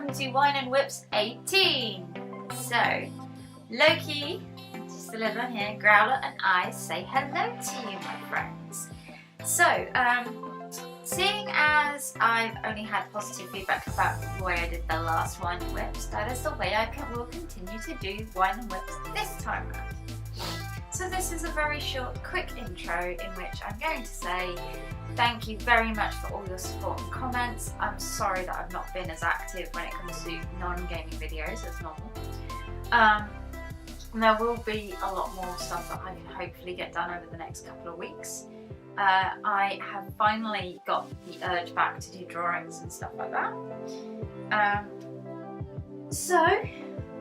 welcome to Wine and Whips 18. So, Loki, just a little one here, Growler and I say hello to you, my friends. So, seeing as I've only had positive feedback about the way I did the last Wine and Whips, that is the way I will continue to do Wine and Whips this time around. So this is a very short, quick intro in which I'm going to say thank you very much for all your support and comments. I'm sorry that I've not been as active when it comes to non-gaming videos as normal. There will be a lot more stuff that I can hopefully get done over the next couple of weeks. I have finally got the urge back to do drawings and stuff like that. So,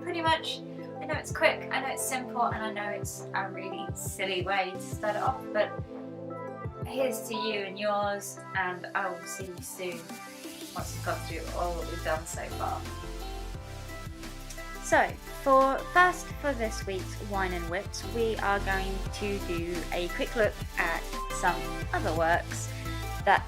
pretty much, I know it's quick, I know it's simple, and I know it's a really silly way to start it off, but here's to you and yours, and I will see you soon once we've gone through all that we've done so far. So, for this week's Wine and Whips, we are going to do a quick look at some other works that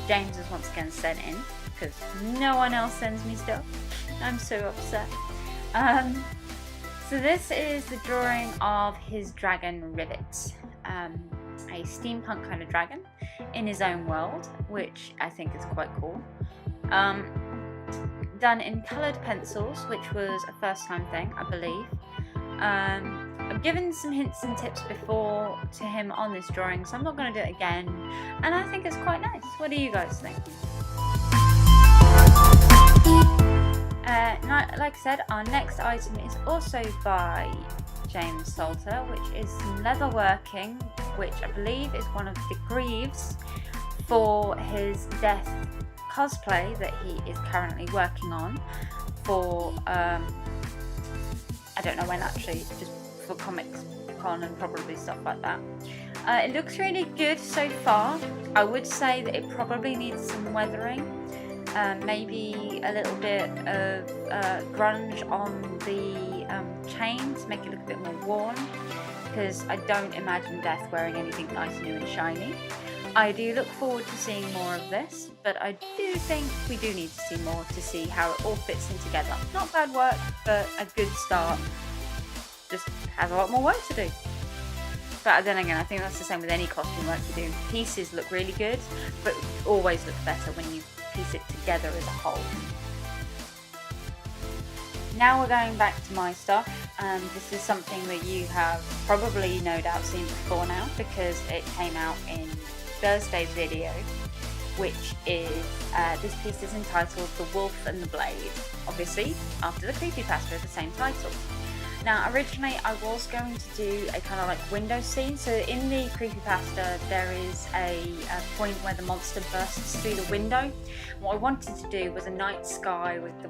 James has once again sent in, because no one else sends me stuff. I'm so upset. So this is the drawing of his dragon Rivet, a steampunk kind of dragon in his own world, which I think is quite cool. Done in coloured pencils, which was a first time thing, I believe. I've given some hints and tips before to him on this drawing, so I'm not going to do it again, and I think it's quite nice. What do you guys think? Like I said, our next item is also by James Salter, which is some leather working, which I believe is one of the greaves for his death cosplay that he is currently working on for, I don't know when actually, just for Comics Con and probably stuff like that. It looks really good so far. I would say that it probably needs some weathering. Maybe a little bit of grunge on the chain to make it look a bit more worn, because I don't imagine Death wearing anything nice, new and shiny. I do look forward to seeing more of this, but I do think we do need to see more to see how it all fits in together. Not bad work, but a good start. Just has a lot more work to do. But then again, I think that's the same with any costume work you do. Pieces look really good, but always look better when you piece it together as a whole. Now we're going back to my stuff, and this is something that you have probably no doubt seen before now, because it came out in Thursday's video, which is, this piece is entitled The Wolf and the Blade, obviously after the creepypasta with the same title. Now originally I was going to do a kind of like window scene, so in the creepypasta there is a point where the monster bursts through the window. What I wanted to do was a night sky with the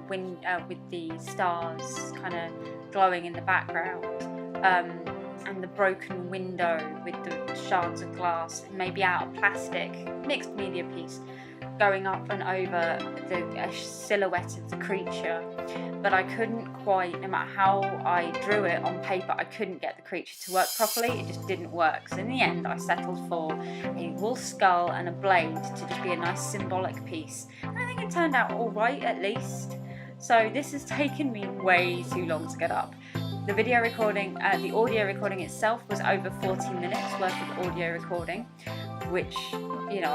with the stars kind of glowing in the background, and the broken window with the shards of glass, maybe out of plastic, mixed media piece, going up and over the silhouette of the creature. But I couldn't quite, no matter how I drew it on paper, I couldn't get the creature to work properly. It just didn't work. So in the end, I settled for a wolf skull and a blade to just be a nice symbolic piece. And I think it turned out all right, at least. So this has taken me way too long to get up. The video recording, the audio recording itself was over 40 minutes worth of audio recording, which, you know,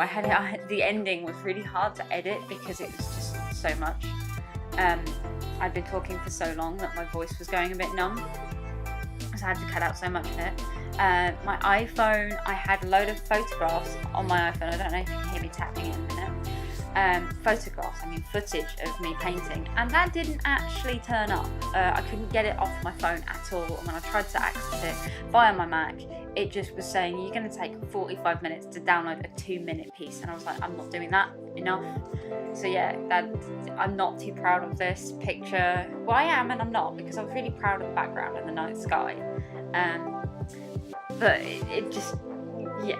the ending was really hard to edit because it was just so much. I'd been talking for so long that my voice was going a bit numb, so I had to cut out so much of it. My iPhone, I had a load of photographs on my iPhone. I don't know if you can hear me tapping it in a minute. Footage of me painting, and that didn't actually turn up. I couldn't get it off my phone at all, and when I tried to access it via my Mac, it just was saying you're going to take 45 minutes to download a 2-minute piece, and I was like, I'm not doing that, enough. So yeah, I'm not too proud of this picture. Well, I am and I'm not, because I was really proud of the background and the night sky, but it just, yeah.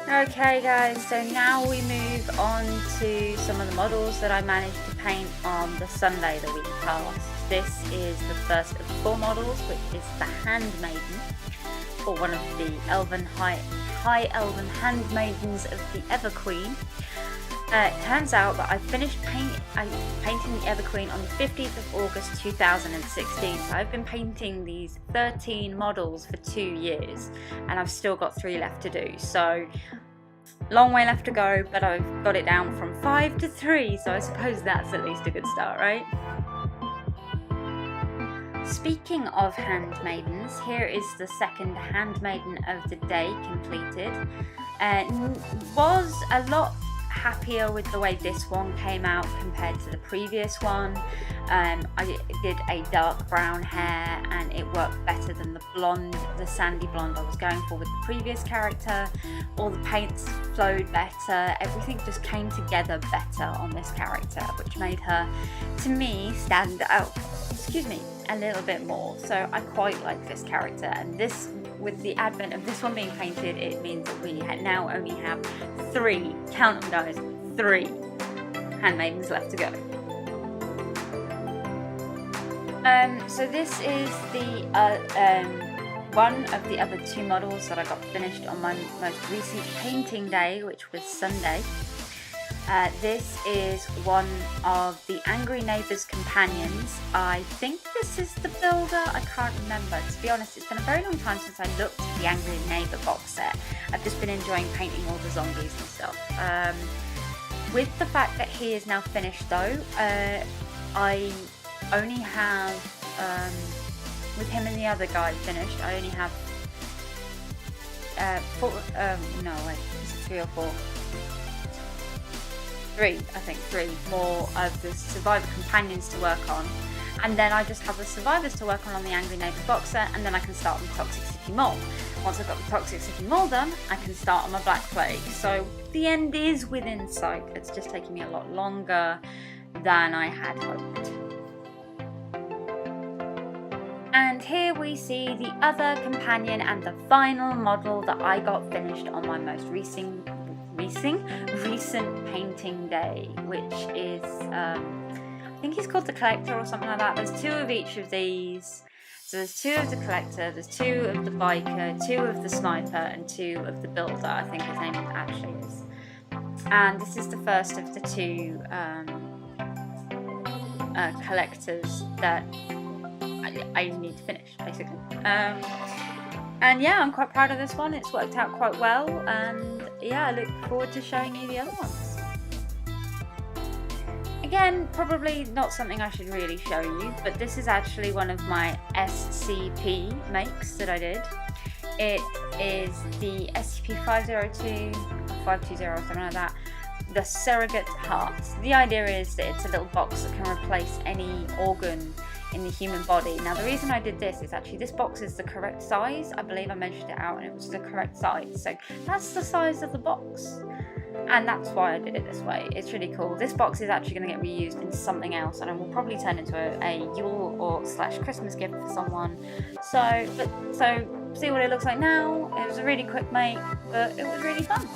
Okay guys, so now we move on to some of the models that I managed to paint on the Sunday the week past. This is the first of 4 models, which is the Handmaiden, or one of the High Elven Handmaidens of the Everqueen. It turns out that I finished painting the Everqueen on the 15th of August 2016, so I've been painting these 13 models for 2 years, and I've still got 3 left to do, so long way left to go, but I've got it down from 5 to 3, so I suppose that's at least a good start, right? Speaking of handmaidens, here is the second handmaiden of the day completed. Was a lot happier with the way this one came out compared to the previous one. I did a dark brown hair and it worked better than the blonde, the sandy blonde I was going for with the previous character. All the paints flowed better, everything just came together better on this character, which made her, to me, stand out, a little bit more. So I quite like this character, and this, with the advent of this one being painted, it means that we now only have 3, count them guys, 3 handmaidens left to go. So this is the one of the other 2 models that I got finished on my most recent painting day, which was Sunday. This is one of the Angry Neighbours companions. I think this is the builder, I can't remember. To be honest, it's been a very long time since I looked at the Angry Neighbour box set. I've just been enjoying painting all the zombies and stuff. With the fact that he is now finished though, I only have, with him and the other guy finished, I only have 4, no wait, is it 3 or 4? 3, I think 3 more of the Survivor companions to work on, and then I just have the survivors to work on the Angry Neighbour box set, and then I can start on the Toxic City Mall. Once I've got the Toxic City Mall done, I can start on my Black Plague. So the end is within sight. It's just taking me a lot longer than I had hoped. And here we see the other companion and the final model that I got finished on my most recent painting day, which is I think he's called the Collector or something like that. There's 2 of each of these. So there's 2 of the Collector, there's 2 of the Biker, 2 of the Sniper, and 2 of the Builder, I think his name actually is. And this is the first of the 2 collectors that I need to finish, basically. And yeah, I'm quite proud of this one. It's worked out quite well, and yeah, I look forward to showing you the other ones. Again, probably not something I should really show you, but this is actually one of my SCP makes that I did. It is the SCP-502 or 520 or something like that, the Surrogate Heart. The idea is that it's a little box that can replace any organ in the human body. Now the reason I did this is actually this box is the correct size. I believe I measured it out and it was the correct size. So that's the size of the box. And that's why I did it this way. It's really cool. This box is actually going to get reused into something else, and it will probably turn into a Yule or / Christmas gift for someone. So see what it looks like now. It was a really quick make, but it was really fun.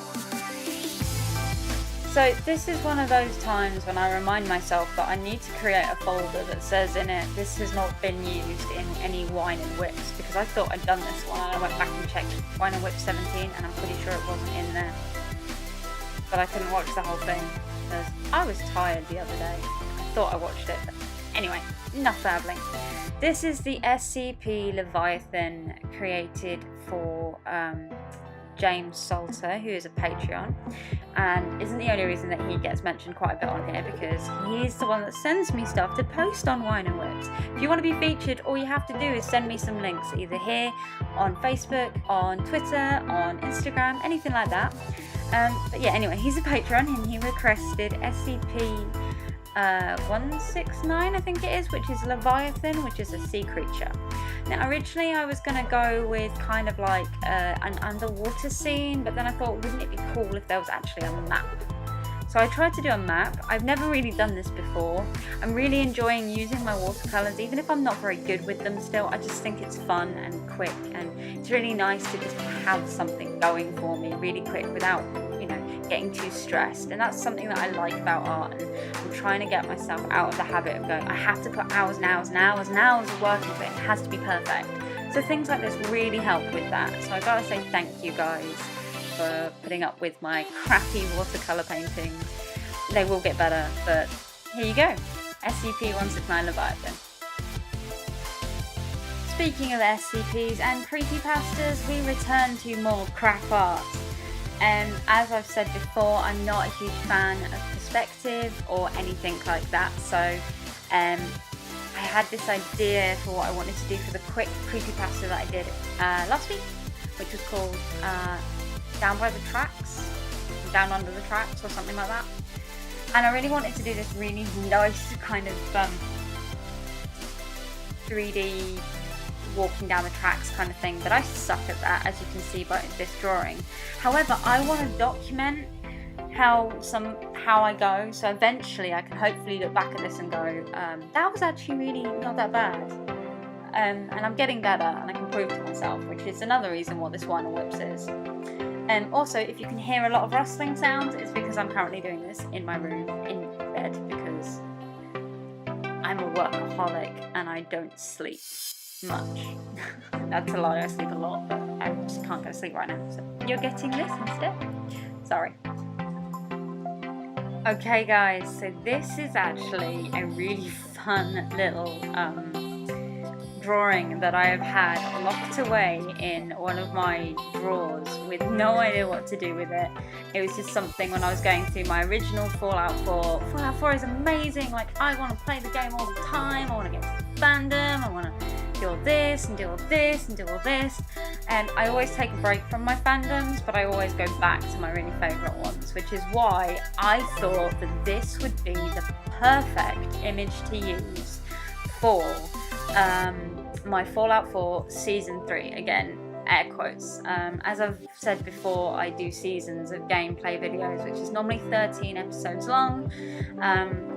So this is one of those times when I remind myself that I need to create a folder that says in it, this has not been used in any Wine and Whips, because I thought I'd done this one and I went back and checked Wine and Whip 17 and I'm pretty sure it wasn't in there. But I couldn't watch the whole thing because I was tired the other day. I thought I watched it, but anyway, enough babbling. This is the SCP Leviathan created for James Salter, who is a Patreon, and isn't the only reason that he gets mentioned quite a bit on here, because he's the one that sends me stuff to post on Wine and Whips. If you want to be featured, all you have to do is send me some links, either here, on Facebook, on Twitter, on Instagram, anything like that. But yeah, anyway, he's a patron and he requested SCP-169, I think it is, which is Leviathan, which is a sea creature. Now originally I was going to go with kind of like an underwater scene, but then I thought, wouldn't it be cool if there was actually a map? So I tried to do a map. I've never really done this before. I'm really enjoying using my watercolours, even if I'm not very good with them still. I just think it's fun and quick, and it's really nice to just have something going for me really quick without, you know, getting too stressed. And that's something that I like about art, and I'm trying to get myself out of the habit of going, I have to put hours and hours and hours and hours of work into it. It has to be perfect. So things like this really help with that. So I gotta say thank you guys for putting up with my crappy watercolour paintings. they will get better, but here you go. SCP-169 Leviathan. Speaking of SCPs and creepypastas, we return to more crap art. As I've said before, I'm not a huge fan of perspective or anything like that, so I had this idea for what I wanted to do for the quick creepypasta that I did last week, which was called Down by the Tracks, Down Under the Tracks or something like that. And I really wanted to do this really nice kind of 3D walking down the tracks kind of thing, but I suck at that, as you can see by this drawing. However, I want to document how I go, so eventually I can hopefully look back at this and go, that was actually really not that bad. And I'm getting better, and I can prove to myself, which is another reason what this Wine and Whips is. Also, if you can hear a lot of rustling sounds, it's because I'm currently doing this in my room, in bed, because I'm a workaholic and I don't sleep much. That's a lie, I sleep a lot, but I just can't go to sleep right now, so you're getting this instead. Sorry. Okay guys, so this is actually a really fun little drawing that I have had locked away in one of my drawers with no idea what to do with it. It was just something when I was going through my original Fallout 4. Fallout 4 is amazing, like I want to play the game all the time, I want to get to the fandom, I want to do all this and do all this and do all this, and I always take a break from my fandoms, but I always go back to my really favourite ones, which is why I thought that this would be the perfect image to use for my Fallout 4 Season 3, again, air quotes. As I've said before, I do seasons of gameplay videos, which is normally 13 episodes long.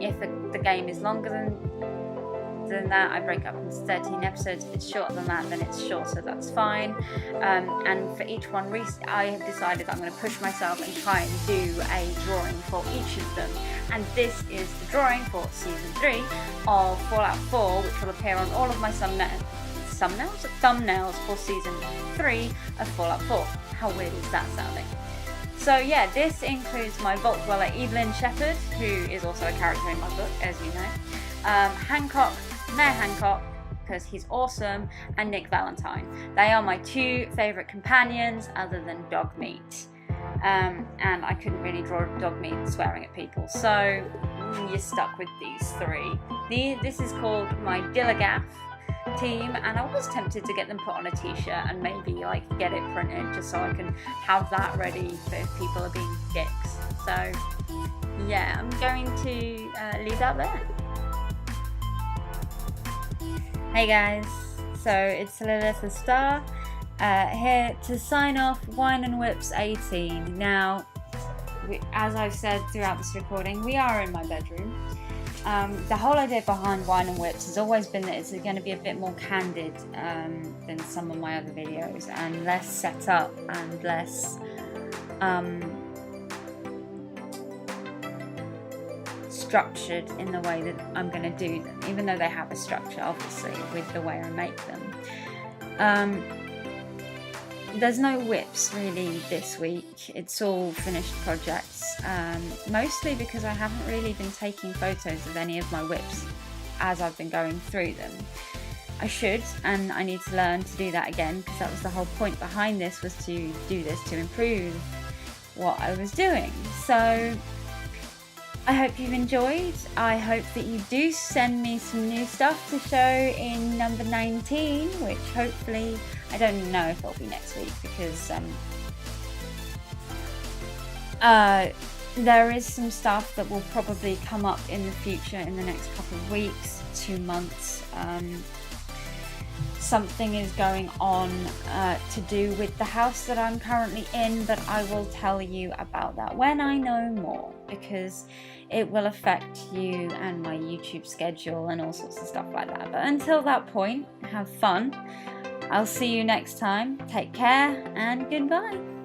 If the game is longer than that, I break up into 13 episodes. If it's shorter than that, then it's shorter, that's fine. And for each one, I have decided I'm going to push myself and try and do a drawing for each of them. And this is the drawing for Season 3 of Fallout 4, which will appear on all of my thumbnails for Season 3 of Fallout 4. How weird is that sounding? So yeah, this includes my Vault Dweller Evelyn Shepherd, who is also a character in my book, as you know. Hancock, Mayor Hancock, because he's awesome, and Nick Valentine. They are my two favourite companions other than Dogmeat. And I couldn't really draw Dogmeat swearing at people, so you're stuck with these three. This is called my Dillagaff team, and I was tempted to get them put on a t-shirt and maybe like get it printed just so I can have that ready for if people are being dicks. So yeah, I'm going to leave that there. Hey guys, so it's Lilith the Star here to sign off Wine and Whips 18. Now, as I've said throughout this recording, we are in my bedroom. The whole idea behind Wine and Whips has always been that it's going to be a bit more candid than some of my other videos, and less set up and less structured in the way that I'm going to do them, even though they have a structure obviously with the way I make them. There's no whips really this week, it's all finished projects, mostly because I haven't really been taking photos of any of my whips as I've been going through them. I should, and I need to learn to do that again, because that was the whole point behind this, was to do this to improve what I was doing. So I hope you've enjoyed. I hope that you do send me some new stuff to show in number 19, which hopefully, I don't know if it'll be next week, because there is some stuff that will probably come up in the future in the next couple of weeks, 2 months. Something is going on to do with the house that I'm currently in, but I will tell you about that when I know more, because it will affect you and my YouTube schedule and all sorts of stuff like that. But until that point, have fun. I'll see you next time. Take care and goodbye.